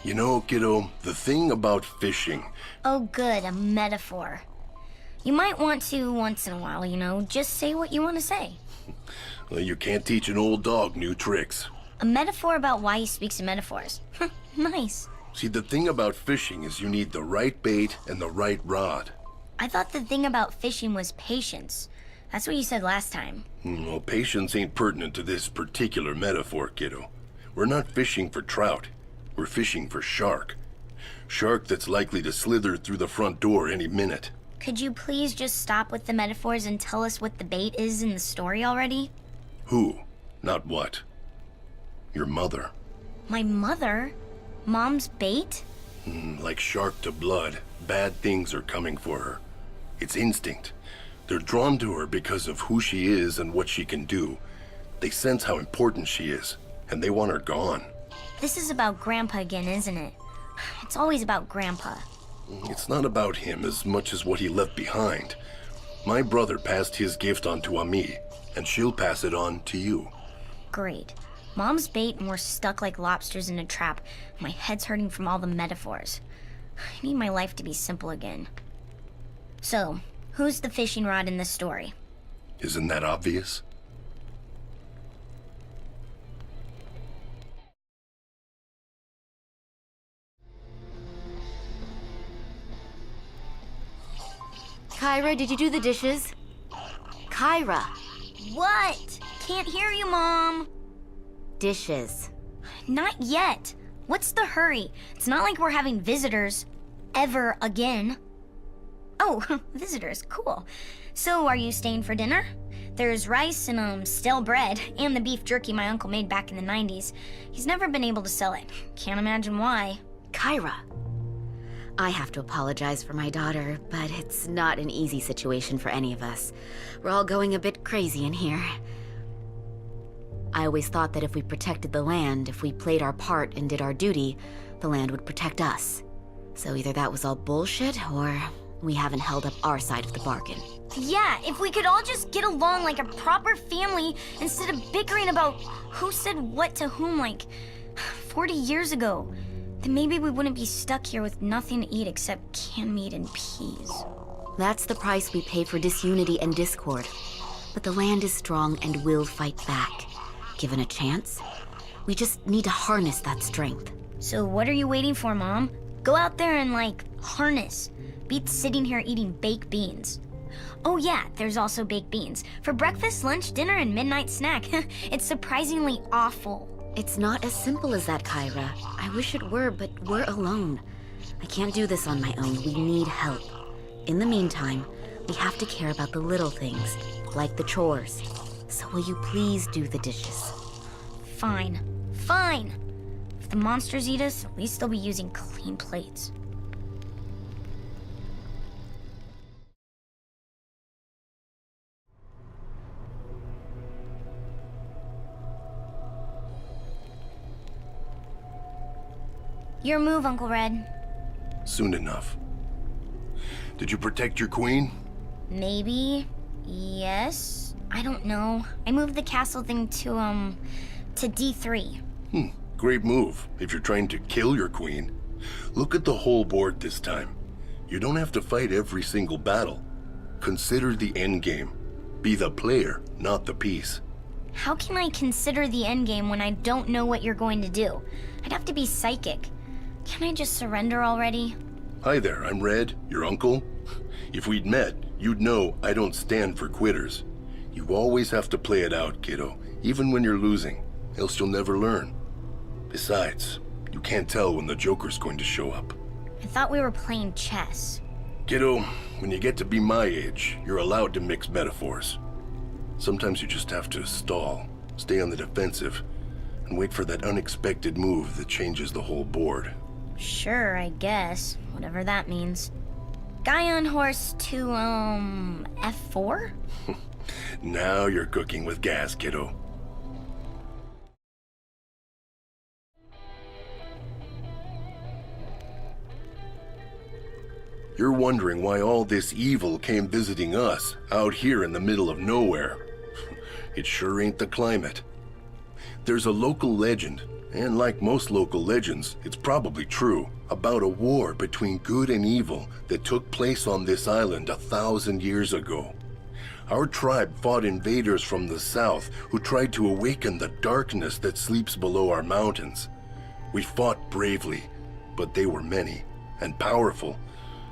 You know, kiddo, the thing about fishing... Oh good, a metaphor. You might want to once in a while, you know, just say what you want to say. Well, you can't teach an old dog new tricks. A metaphor about why he speaks in metaphors. Nice. See, the thing about fishing is you need the right bait and the right rod. I thought the thing about fishing was patience. That's what you said last time. Well, patience ain't pertinent to this particular metaphor, kiddo. We're not fishing for trout. We're fishing for shark. Shark that's likely to slither through the front door any minute. Could you please just stop with the metaphors and tell us what the bait is in the story already? Who? Not what. Your mother. My mother? Mom's bait? Like shark to blood, bad things are coming for her. It's instinct. They're drawn to her because of who she is and what she can do. They sense how important she is, and they want her gone. This is about Grandpa again, isn't it? It's always about Grandpa. It's not about him as much as what he left behind. My brother passed his gift on to Ami, and she'll pass it on to you. Great. Mom's bait and we're stuck like lobsters in a trap. My head's hurting from all the metaphors. I need my life to be simple again. So, who's the fishing rod in this story? Isn't that obvious? Kyra, did you do the dishes? Kyra! What? Can't hear you, Mom. Dishes. Not yet. What's the hurry? It's not like we're having visitors. Ever again. Oh, visitors, cool. So, are you staying for dinner? There's rice and, stale bread, and the beef jerky my uncle made back in the 90s. He's never been able to sell it. Can't imagine why. Kyra! I have to apologize for my daughter, but it's not an easy situation for any of us. We're all going a bit crazy in here. I always thought that if we protected the land, if we played our part and did our duty, the land would protect us. So either that was all bullshit, or we haven't held up our side of the bargain. Yeah, if we could all just get along like a proper family instead of bickering about who said what to whom like 40 years ago, then maybe we wouldn't be stuck here with nothing to eat except canned meat and peas. That's the price we pay for disunity and discord. But the land is strong and will fight back. Given a chance, we just need to harness that strength. So what are you waiting for, Mom? Go out there and, harness. Beats sitting here eating baked beans. Oh yeah, there's also baked beans. For breakfast, lunch, dinner, and midnight snack. It's surprisingly awful. It's not as simple as that, Kyra. I wish it were, but we're alone. I can't do this on my own. We need help. In the meantime, we have to care about the little things, like the chores. So will you please do the dishes? Fine. Fine. If the monsters eat us, at least they'll be using clean plates. Your move, Uncle Red. Soon enough. Did you protect your queen? Maybe. Yes. I don't know. I moved the castle thing to D3. Great move, if you're trying to kill your queen. Look at the whole board this time. You don't have to fight every single battle. Consider the end game. Be the player, not the piece. How can I consider the end game when I don't know what you're going to do? I'd have to be psychic. Can I just surrender already? Hi there, I'm Red, your uncle. If we'd met, you'd know I don't stand for quitters. You always have to play it out, kiddo, even when you're losing, else you'll never learn. Besides, you can't tell when the Joker's going to show up. I thought we were playing chess. Kiddo, when you get to be my age, you're allowed to mix metaphors. Sometimes you just have to stall, stay on the defensive, and wait for that unexpected move that changes the whole board. Sure, I guess. Whatever that means. Guy on horse to, F4? Now you're cooking with gas, kiddo. You're wondering why all this evil came visiting us out here in the middle of nowhere. It sure ain't the climate. There's a local legend, and like most local legends, it's probably true, about a war between good and evil that took place on this island 1,000 years ago. Our tribe fought invaders from the south who tried to awaken the darkness that sleeps below our mountains. We fought bravely, but they were many and powerful,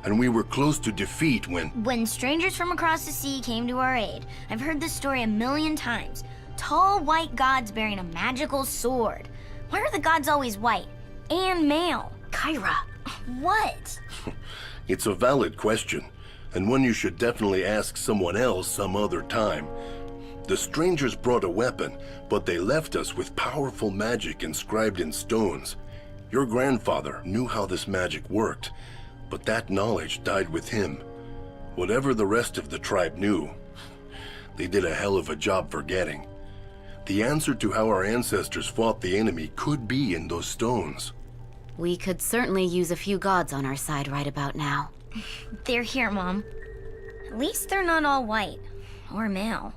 and we were close to defeat when strangers from across the sea came to our aid. I've heard this story 1,000,000 times. Tall white gods bearing a magical sword. Why are the gods always white? And male? Kyra. What? It's a valid question, and one you should definitely ask someone else some other time. The strangers brought a weapon, but they left us with powerful magic inscribed in stones. Your grandfather knew how this magic worked, but that knowledge died with him. Whatever the rest of the tribe knew, they did a hell of a job forgetting. The answer to how our ancestors fought the enemy could be in those stones. We could certainly use a few gods on our side right about now. They're here, Mom. At least they're not all white. Or male.